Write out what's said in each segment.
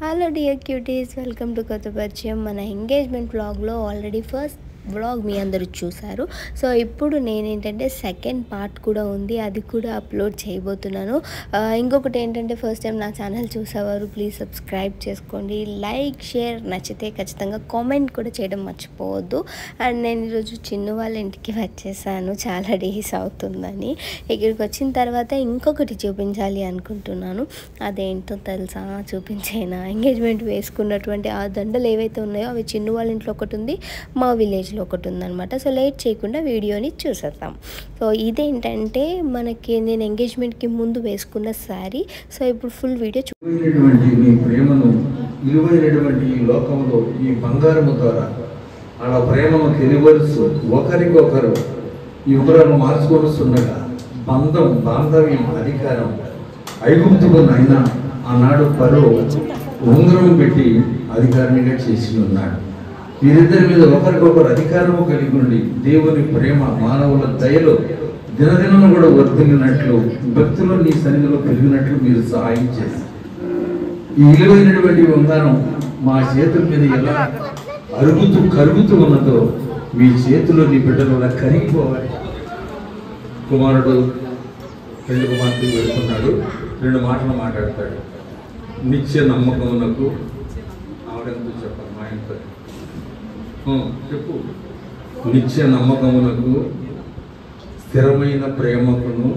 Hello dear cuties, welcome to కొత్త పరిచయం. మన ఎంగేజ్మెంట్ వ్లాగ్లో ఆల్రెడీ ఫస్ట్ వ్లాగ్ మీ అందరూ చూశారు. సో ఇప్పుడు నేనేంటంటే సెకండ్ పార్ట్ కూడా ఉంది, అది కూడా అప్లోడ్ చేయబోతున్నాను. ఇంకొకటి ఏంటంటే ఫస్ట్ టైం నా ఛానల్ చూసేవారు ప్లీజ్ సబ్స్క్రైబ్ చేసుకోండి, లైక్ షేర్, నచ్చితే ఖచ్చితంగా కామెంట్ కూడా చేయడం మర్చిపోవద్దు. అండ్ నేను ఈరోజు చిన్ను వాళ్ళ ఇంటికి వచ్చేసాను, చాలా డేస్ అవుతుందని. ఇక్కడికి వచ్చిన తర్వాత ఇంకొకటి చూపించాలి అనుకుంటున్నాను. అదేంటో తెలుసా? చూపించేనా? ఎంగేజ్మెంట్ వేసుకున్నటువంటి ఆ దండలు ఏవైతే ఉన్నాయో అవి చిన్ను వాళ్ళ ఇంట్లో ఒకటి ఉంది, మా విలేజ్లో ఒకటి ఉందన్నమాట. సో లేట్ చేయకుండా వీడియోని చూసేద్దాం. సో ఇదేంటంటే మనకి నేను ఎంగేజ్మెంట్కి ముందు వేసుకున్న శారీ. సో ఇప్పుడు ఫుల్ వీడియో మీ ప్రేమను విలువైనటువంటి ఈ లోకంలో ఈ బంగారము ద్వారా అలా ప్రేమను తెలియవరుస్తూ ఒకరికొకరు ఈ ఉంగరాలు మార్చుకొనిస్తుండగా బాంధవ్యం అధికారం ఐగుప్తుకు నైనా ఆనాడు పరో ఉంగరం పెట్టి అధికారినిగా చేసి ఉన్నాడు. వీరిద్దరి మీద ఒకరికొకరు అధికారము కలిగి ఉండి దేవుని ప్రేమ మానవుల దయలో దినదినం కూడా వర్ధిల్లినట్లు భక్తులు నీ సన్నిధిలో పెరిగినట్లు మీరు సహాయం చేశారు. ఈ విలువైనటువంటి ఉంగరం మా చేతుల మీద ఎలా కరుగుతూ ఉన్నదో మీ చేతిలో నీ బిడ్డలు అలా కరిగిపోవాలి. కుమారుడు పెళ్లి కుమార్తె వెళ్తున్నాడు, 2 మాటలు మాట్లాడతాడు. నిత్య నమ్మకమునకు ఆవిడంతా చెప్పాలి, మా ఇంట్లో చెప్పు. నిత్య నమ్మకమునకు స్థిరమైన ప్రేమకును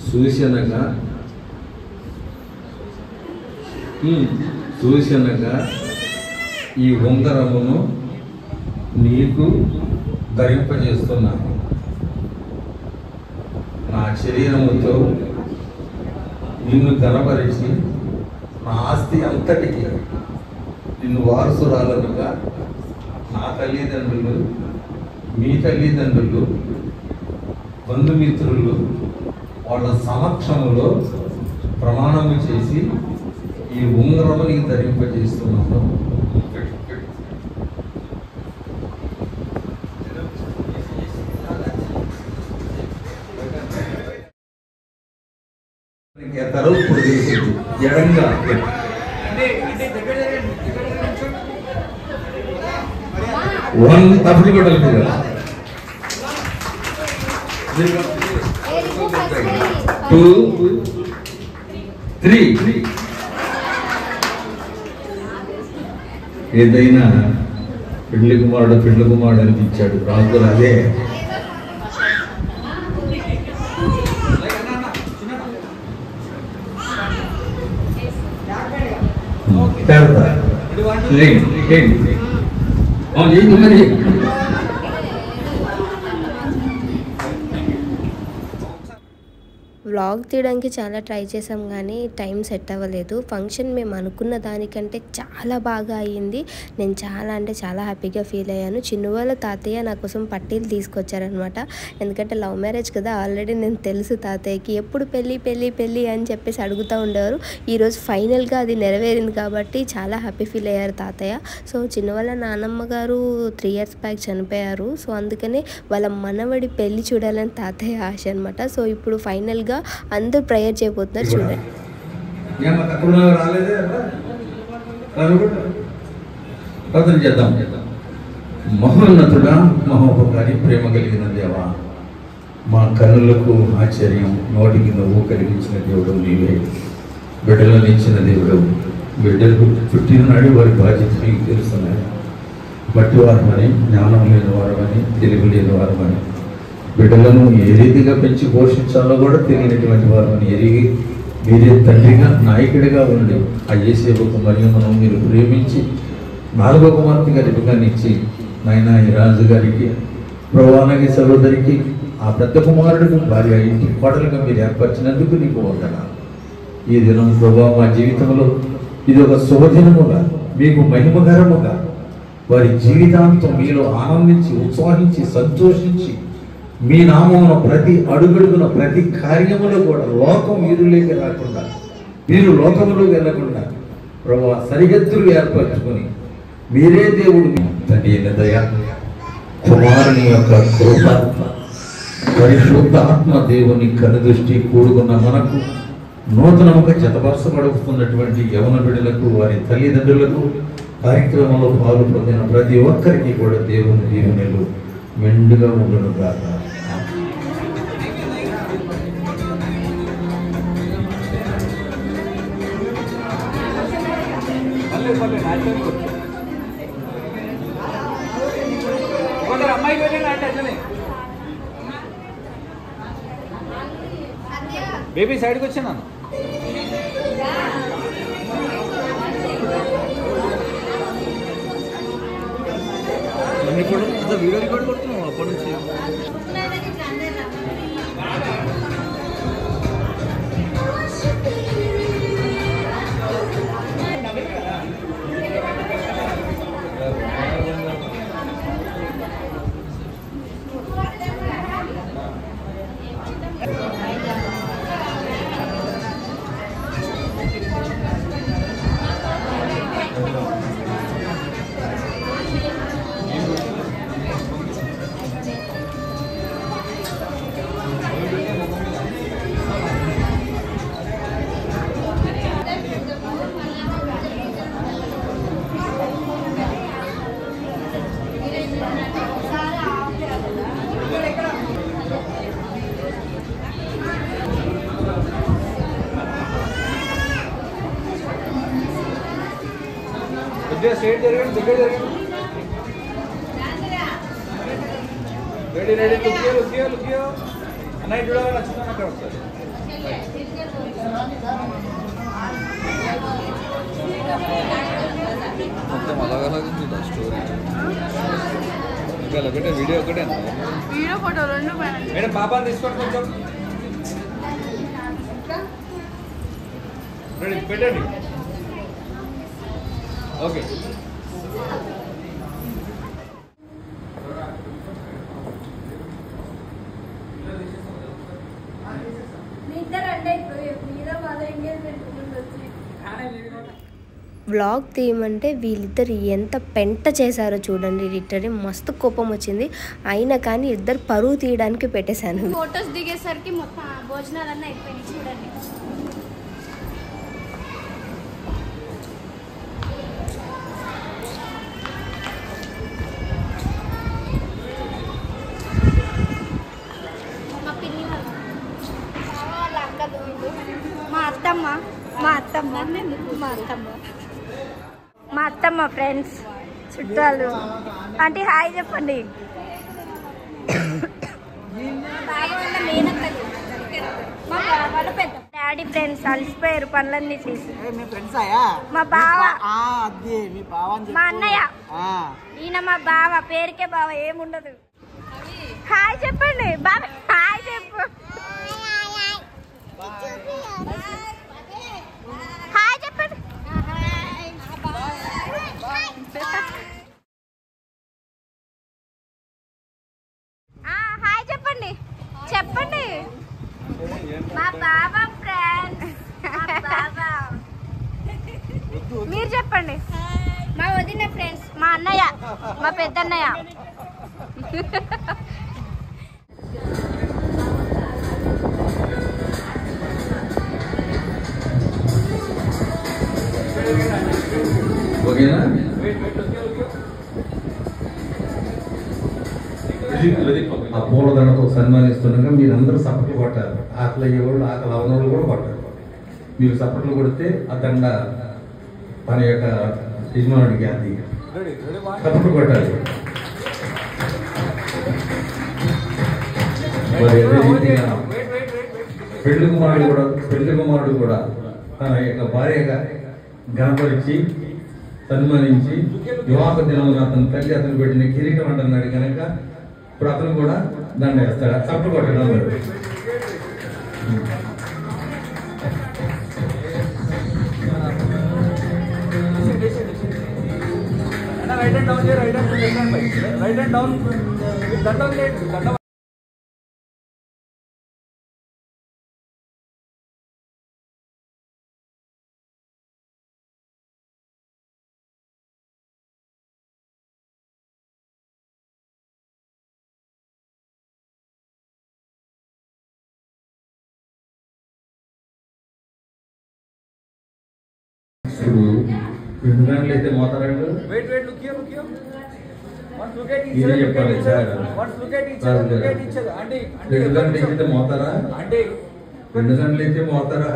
సూచనగా ఈ ఉంగరమును నీకు ధరింపజేస్తున్నాను. నా శరీరముతో నిన్ను కనబరిచి నా ఆస్తి అంతటికి నిన్ను వారసురాలనుగా నా తల్లిదండ్రులు, మీ తల్లిదండ్రులు, బంధుమిత్రులు వాళ్ళ సమక్షంలో ప్రమాణము చేసి ఈ ఉంగరముని ధరింపజేస్తున్నాను. ఇప్పుడు చేసేది ఎడంగా తప్పుడు కూడా కదా. 2, 3 ఏదైనా పెళ్లి కుమారుడు అని ఇచ్చాడు, రాజులు అదే. వ్లాగ్ తీయడానికి చాలా ట్రై చేసాం కానీ టైం సెట్ అవ్వలేదు. ఫంక్షన్ మేము అనుకున్న దానికంటే చాలా బాగా అయ్యింది. నేను చాలా హ్యాపీగా ఫీల్ అయ్యాను. చిన్ను వాళ్ళ తాతయ్య నా కోసం పట్టీలు తీసుకొచ్చారనమాట. ఎందుకంటే లవ్ మ్యారేజ్ కదా, ఆల్రెడీ నేను తెలుసు తాతయ్యకి ఎప్పుడు పెళ్ళి అని చెప్పేసి అడుగుతూ ఉండేవారు. ఈరోజు ఫైనల్గా అది నెరవేరింది కాబట్టి చాలా హ్యాపీ ఫీల్ అయ్యారు తాతయ్య. సో చిన్ను వాళ్ళ నానమ్మ గారు 3 years బ్యాక్ చనిపోయారు. సో అందుకనే వాళ్ళ మనవడి పెళ్ళి చూడాలని తాతయ్య ఆశ అనమాట. సో ఇప్పుడు ఫైనల్గా అందరూ ప్రేయర్ చేయబోతున్నారు, చూడండి. మహోన్నతుడా, మహోపకారి, ప్రేమ కలిగిన దేవా, మా కన్నులకు ఆశ్చర్యం, నోటికి నవ్వు కలిగించిన దేవుడు నీవే. బిడ్డలను ఇచ్చిన దేవుడు, బిడ్డలకు పుట్టిననాడు వారి బాధ్యత మీకు తెలుస్తున్నాయి. బట్టి వారమని, జ్ఞానం లేని వారమని, తెలివి లేని వారమని, బిడ్డలను ఏ రీతిగా పెంచి పోషించాలో కూడా తెలియనటువంటి వారిని ఎరిగి మీరే తండ్రిగా నాయకుడిగా ఉండి ఆ యేసేపుకు మరియమ్మను మీరు ప్రేమించి 4వ కుమార్తె రిబకానిచ్చి నాయనా ఈ రాజు గారికి, ప్రవాణకి సహోదరికి, ఆ పెద్ద కుమారుడికి భార్య ఇంటి కోడలుగా మీరు ఏర్పరిచినందుకు నీకు వందనాలు. ఈ దినం ప్రభా మా జీవితంలో ఇది ఒక శుభదినముగా, మీకు మహిమకరముగా, వారి జీవితాంతం మీలో ఆనందించి ఉత్సాహించి సంతోషించి మీ నామమున ప్రతి అడుగడుగున ప్రతి కార్యములో కూడా లోకం వీరులేకి రాకుండా, మీరు లోకములో వెళ్ళకుండా ప్రభా సరిహద్దులు ఏర్పరచుకొని మీరే దేవుడు. తండ్రి దయ, కుమారుని యొక్క కృప, పరిశుద్ధ ఆత్మ దేవుని కనుదృష్టి కూడుకున్న మనకు నూతనముగా జతపరచబడుతున్నటువంటి యవన బిడ్డలకు వారి తల్లిదండ్రులకు కార్యక్రమంలో పాలు పొందిన ప్రతి ఒక్కరికి కూడా దేవుని దీవెనలు మెండుగా ఉండును గాక. బేబీ సైడ్కి వచ్చాను వీడియో రికార్డ్ కొడుతున్నావు అప్పటి నుంచి. స్ట్రేట్ జరగండి, దగ్గర జరగండి. రెడీ రెడీ, లుక్యో అన్న ఇటు చూడాలని నచ్చుతాను అక్కడ ఒకసారి. మొత్తం అలాగలాగుంది స్టోరీ. ఇంకా ఒకటే వీడియో ఒకటే వీడియో ఫోటో రెండు మేడం. పాపాన్ని తీసుకోండి కొంచెం, రెడీ పెట్టండి. ఓకే వ్లాగ్ తీయమంటే వీళ్ళిద్దరు ఎంత పెంట చేశారో చూడండి. లిటరీ మస్తు కోపం వచ్చింది, అయినా కానీ ఇద్దరు పరువు తీయడానికి పెట్టేశాను. ఫోటోస్ దిగేసరికి మొత్తం భోజనాలన్నీ అయిపోయినాయి చూడండి. మా పిన్ని వాళ్ళ అక్క, మా అత్తమ్మ మా అత్తమ్మ ఫ్రెండ్స్ చుట్టాలు. అంటే హాయ్ చెప్పండి. డాడీ ఫ్రెండ్స్ అలసిపోయారు పనులన్నీ చేసి. మా బావ, మా అన్నయ్య, ఈయన మా బావ. పేరుకే బావ, ఏముండదు. హాయ్ చెప్పండి బాబా, హాయ్ చెప్పు. హాయ్ చెప్పండి. హాయ్ చెప్పండి, చెప్పండి. మా బాబా ఫ్రెండ్స్, మీరు చెప్పండి. మా వదిన ఫ్రెండ్స్, మా అన్నయ్య, మా పెద్దన్నయ్య. ఓకేనా? ఆ పూలదండతో సన్మానిస్తుండగా మీరందరూ సపట్లు కొట్టారు. ఆకలి అయ్యేవాళ్ళు, ఆకలి అవనోళ్ళు కూడా కొట్టారు. మీరు సపట్లు కొడితే ఆ దండ తన యొక్క యజమానుడికి అది సపట్లు కొట్టాలి. పెళ్లి కుమారుడు కూడా తన యొక్క భార్యగా గణపరిచి సన్మానించి వివాహ దినమున అతని తల్లి అతను పెట్టిన కిరీటం అంటున్నాడు కనుక ఇప్పుడు అతను కూడా దండ వేస్తాడు. చప్పుడు కొట్టడం right and down, right and down దండం. ఇప్పుడు 2 గంటలు అయితే మోతారండి. Wait, look here. Once look at each ఇదే other. చెప్పాలి sir. Once look at each other. Look at each other. Auntie. 2 గంటలు అయితే మోతారా? Auntie. 2 గంటలు అయితే మోతారా?